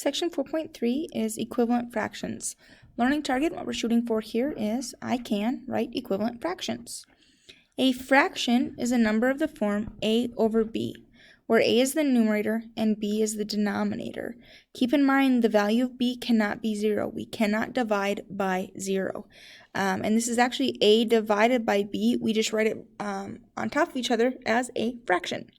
Section 4.3 is equivalent fractions. Learning target, what we're shooting for here is I can write equivalent fractions. A fraction is a number of the form a over b, where a is the numerator and b is the denominator. Keep in mind the value of b cannot be 0. We cannot divide by 0. And this is actually a divided by b. We just write it on top of each other as a fraction.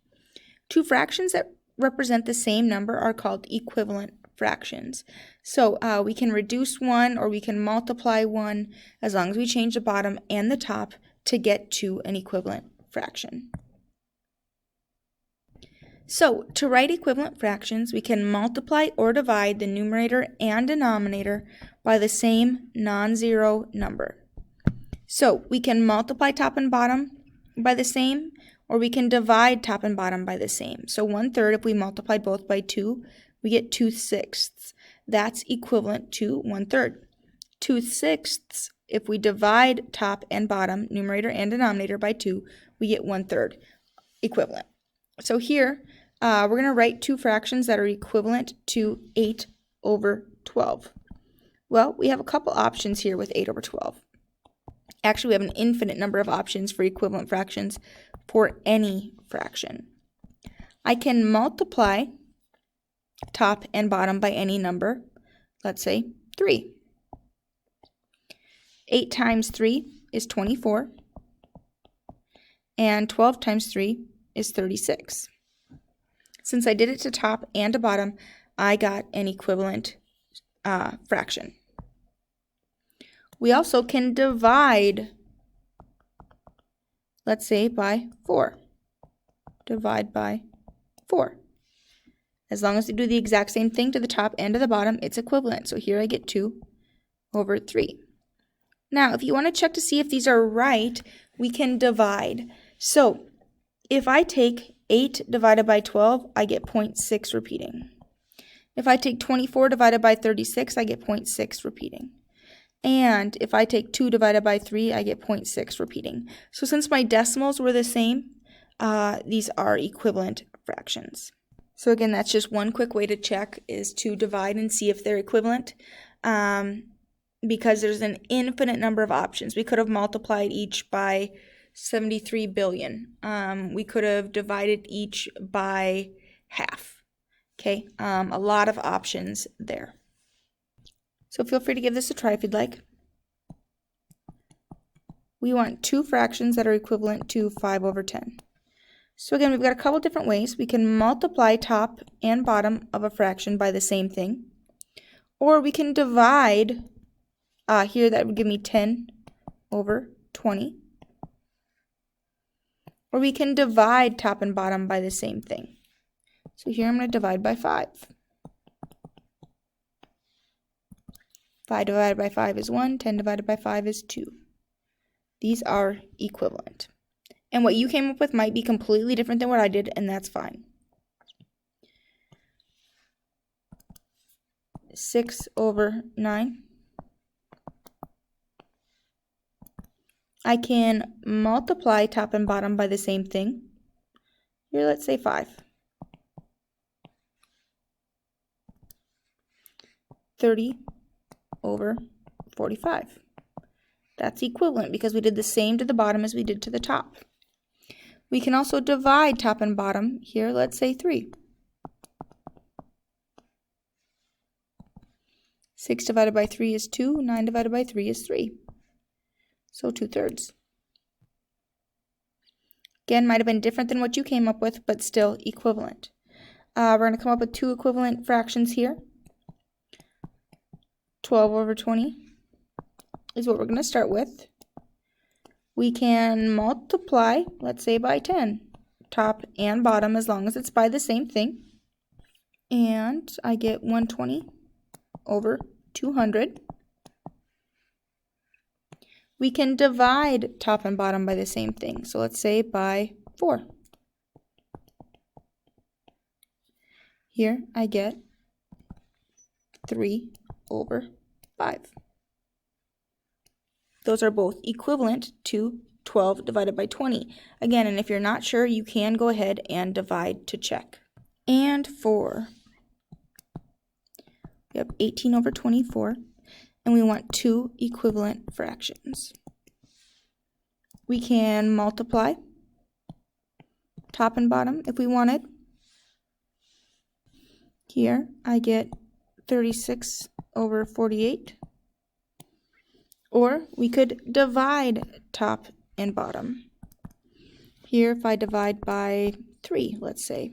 Two fractions that represent the same number are called equivalent fractions. So we can reduce one or we can multiply one as long as we change the bottom and the top to get to an equivalent fraction. So to write equivalent fractions, we can multiply or divide the numerator and denominator by the same non-zero number. So we can multiply top and bottom by the same, or we can divide top and bottom by the same. So 1/3, if we multiply both by 2, we get 2/6. That's equivalent to 1/3. 2/6, if we divide top and bottom, numerator and denominator, by 2, we get 1/3 equivalent. So here, we're going to write two fractions that are equivalent to 8 over 12. Well, we have a couple options here with 8 over 12. Actually, we have an infinite number of options for equivalent fractions for any fraction. I can multiply top and bottom by any number, let's say 3. 8 times 3 is 24, and 12 times 3 is 36. Since I did it to top and to bottom, I got an equivalent fraction. We also can divide, let's say, by 4. Divide by 4. As long as you do the exact same thing to the top and to the bottom, it's equivalent. So here I get 2 over 3. Now, if you want to check to see if these are right, we can divide. So if I take 8 divided by 12, I get 0.6 repeating. If I take 24 divided by 36, I get 0.6 repeating. And if I take 2 divided by 3, I get 0.6 repeating. So since my decimals were the same, these are equivalent fractions. So again, that's just one quick way to check, is to divide and see if they're equivalent, because there's an infinite number of options. We could have multiplied each by 73 billion. We could have divided each by half. Okay, a lot of options there. So feel free to give this a try if you'd like. We want two fractions that are equivalent to 5 over 10. So again, we've got a couple different ways. We can multiply top and bottom of a fraction by the same thing. Or we can divide, here that would give me 10 over 20. Or we can divide top and bottom by the same thing. So here I'm going to divide by 5. 5 divided by 5 is 1. 10 divided by 5 is 2. These are equivalent. And what you came up with might be completely different than what I did, and that's fine. 6 over 9. I can multiply top and bottom by the same thing. Here, let's say 5. 30 over 45. That's equivalent because we did the same to the bottom as we did to the top. We can also divide top and bottom. Here, let's say 3. 6 divided by 3 is 2. 9 divided by 3 is 3. So 2/3. Again, might have been different than what you came up with, but still equivalent. We're going to come up with two equivalent fractions here. 12 over 20 is what we're going to start with. We can multiply, let's say, by 10, top and bottom, as long as it's by the same thing. And I get 120 over 200. We can divide top and bottom by the same thing. So let's say by 4. Here I get 3 over 5. Those are both equivalent to 12 divided by 20. Again, and if you're not sure, you can go ahead and divide to check. And for have 18 over 24, and we want two equivalent fractions. We can multiply top and bottom if we wanted. Here I get 36 over 48. Or we could divide top and bottom. Here, if I divide by 3, let's say,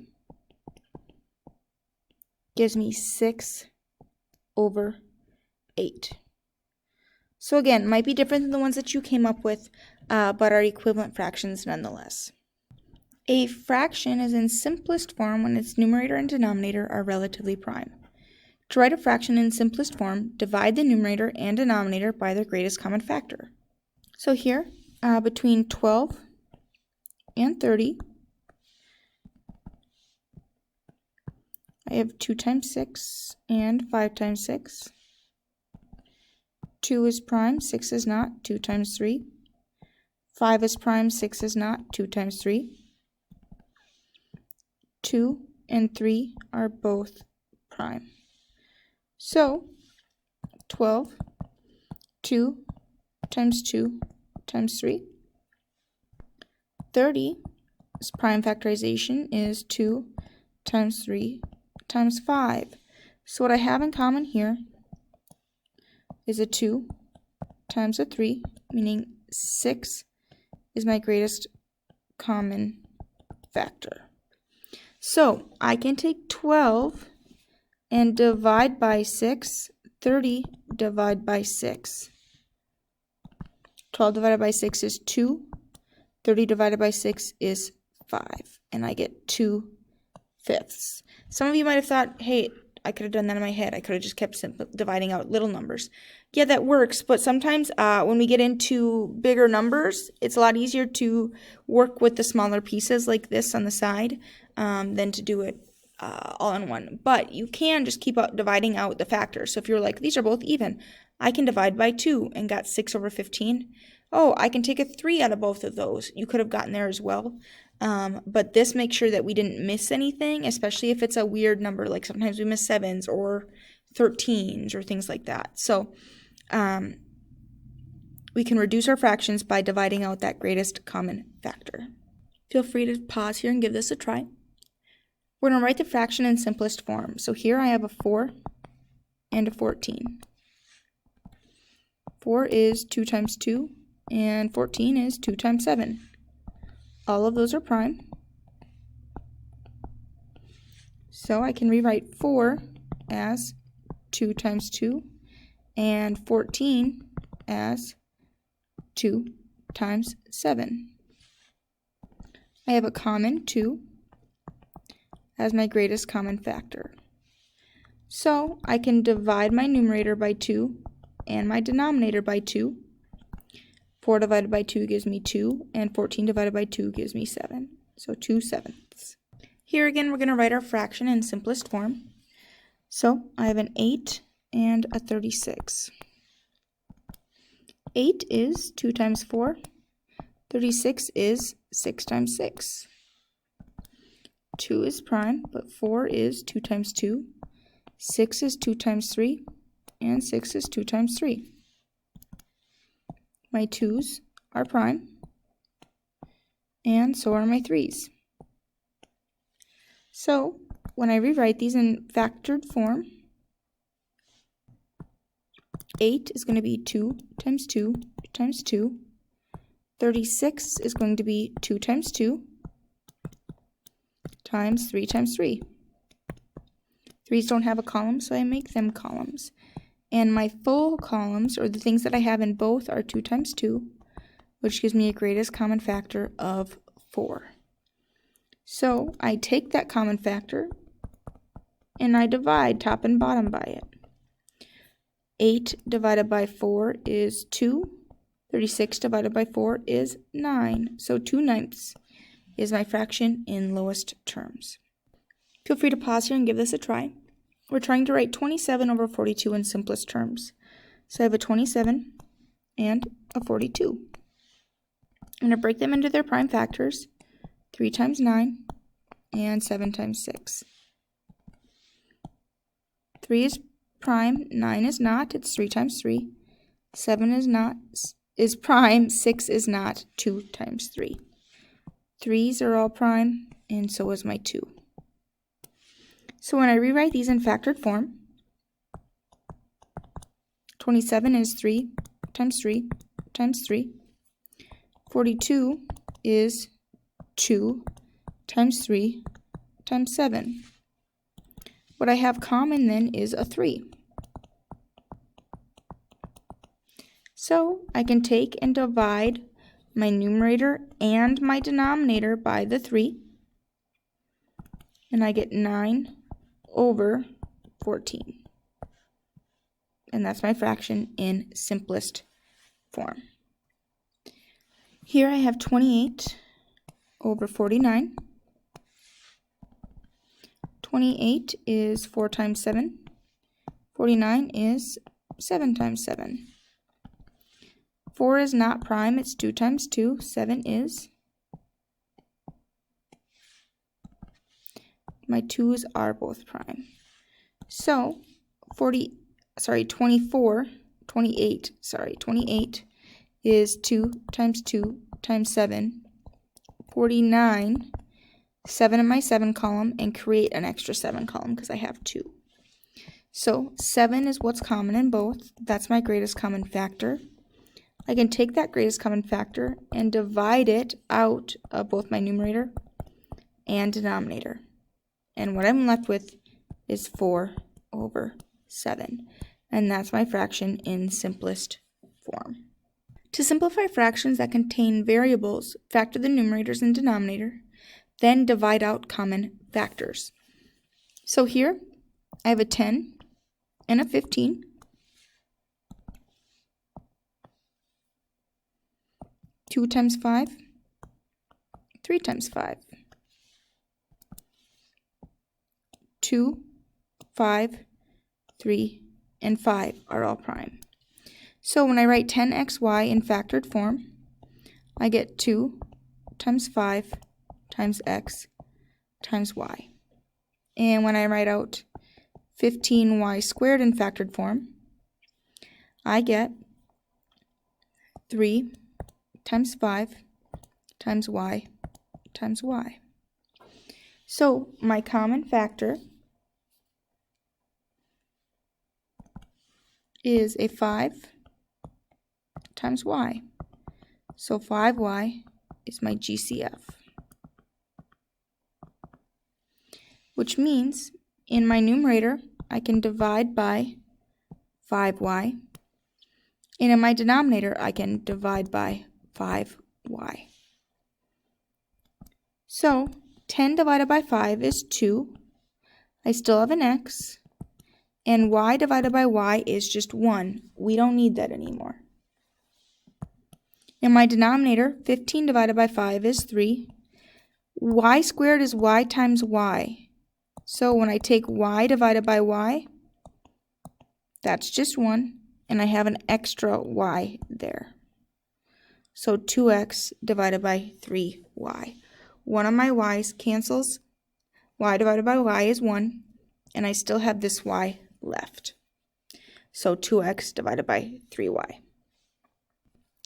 gives me 6 over 8. So again, might be different than the ones that you came up with, but are equivalent fractions nonetheless. A fraction is in simplest form when its numerator and denominator are relatively prime. To write a fraction in simplest form, divide the numerator and denominator by their greatest common factor. So here, between 12 and 30, I have 2 times 6 and 5 times 6. 2 is prime, 6 is not, 2 times 3. 5 is prime, 6 is not, 2 times 3. 2 and 3 are both prime. So, 12, 2 times 2 times 3. 30's prime factorization is 2 times 3 times 5. So what I have in common here is a 2 times a 3, meaning 6 is my greatest common factor. So I can take 12 and divide by 6, 30 divided by 6. 12 divided by 6 is 2, 30 divided by 6 is 5, and I get 2/5. Some of you might have thought, hey, I could have done that in my head. I could have just kept dividing out little numbers. Yeah, that works, but sometimes when we get into bigger numbers, it's a lot easier to work with the smaller pieces like this on the side than to do it all in one. But you can just keep dividing out the factors. So if you're like, these are both even, I can divide by 2 and got 6 over 15. Oh, I can take a 3 out of both of those. You could have gotten there as well. But this makes sure that we didn't miss anything, especially if it's a weird number, like sometimes we miss 7s or 13s or things like that. So we can reduce our fractions by dividing out that greatest common factor. Feel free to pause here and give this a try. We're going to write the fraction in simplest form. So here I have a 4 and a 14. 4 is 2 times 2, and 14 is 2 times 7. All of those are prime. So I can rewrite 4 as 2 times 2, and 14 as 2 times 7. I have a common 2 as my greatest common factor. So I can divide my numerator by 2 and my denominator by 2. 4 divided by 2 gives me 2, and 14 divided by 2 gives me 7. So 2/7. Here again, we're going to write our fraction in simplest form. So I have an 8 and a 36. 8 is 2 times 4. 36 is 6 times 6. 2 is prime, but 4 is 2 times 2. 6 is 2 times 3, and 6 is 2 times 3. My 2's are prime, and so are my 3's. So when I rewrite these in factored form, 8 is going to be 2 times 2 times 2. 36 is going to be 2 times 2 times 3 times 3. 3's don't have a column, so I make them columns. And my full columns, or the things that I have in both, are 2 times 2, which gives me a greatest common factor of 4. So I take that common factor and I divide top and bottom by it. 8 divided by 4 is 2. 36 divided by 4 is 9. So 2/9 is my fraction in lowest terms. Feel free to pause here and give this a try. We're trying to write 27 over 42 in simplest terms. So I have a 27 and a 42. I'm going to break them into their prime factors, 3 times 9 and 7 times 6. 3 is prime, 9 is not, it's 3 times 3. 7 is prime, 6 is not, 2 times 3. 3's are all prime, and so is my 2. So when I rewrite these in factored form, 27 is 3 times 3 times 3. 42 is 2 times 3 times 7. What I have common then is a 3. So I can take and divide my numerator and my denominator by the 3. And I get 9 over 14. And that's my fraction in simplest form. Here I have 28 over 49. 28 is 4 times 7. 49 is 7 times 7. 4 is not prime, it's 2 times 2. 7 is. My 2's are both prime. So 28 is 2 times 2 times 7. 49, 7 in my 7 column, and create an extra 7 column because I have 2. So 7 is what's common in both. That's my greatest common factor. I can take that greatest common factor and divide it out of both my numerator and denominator. And what I'm left with is 4 over 7. And that's my fraction in simplest form. To simplify fractions that contain variables, factor the numerators and denominator, then divide out common factors. So here, I have a 10 and a 15. Two times 5, 3 times 5. 2, 5, 3, and 5 are all prime. So when I write 10xy in factored form, I get 2 times 5 times x times y. And when I write out 15y squared in factored form, I get 3 times 5 times y times y. So my common factor is a 5 times y. So 5y is my GCF. Which means in my numerator, I can divide by 5y. And in my denominator, I can divide by 5y. So 10 divided by 5 is 2. I still have an x. And y divided by y is just 1. We don't need that anymore. In my denominator, 15 divided by 5 is 3. Y squared is y times y. So when I take y divided by y, that's just 1. And I have an extra y there. So 2x divided by 3y. One of my y's cancels. Y divided by y is 1. And I still have this y left. So 2x divided by 3y.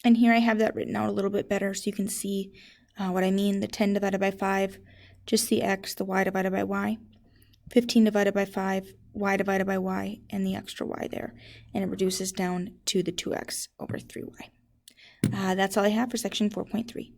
And here I have that written out a little bit better so you can see what I mean. The 10 divided by 5, just the x, the y divided by y. 15 divided by 5, y divided by y, and the extra y there. And it reduces down to the 2x over 3y. That's all I have for section 4.3.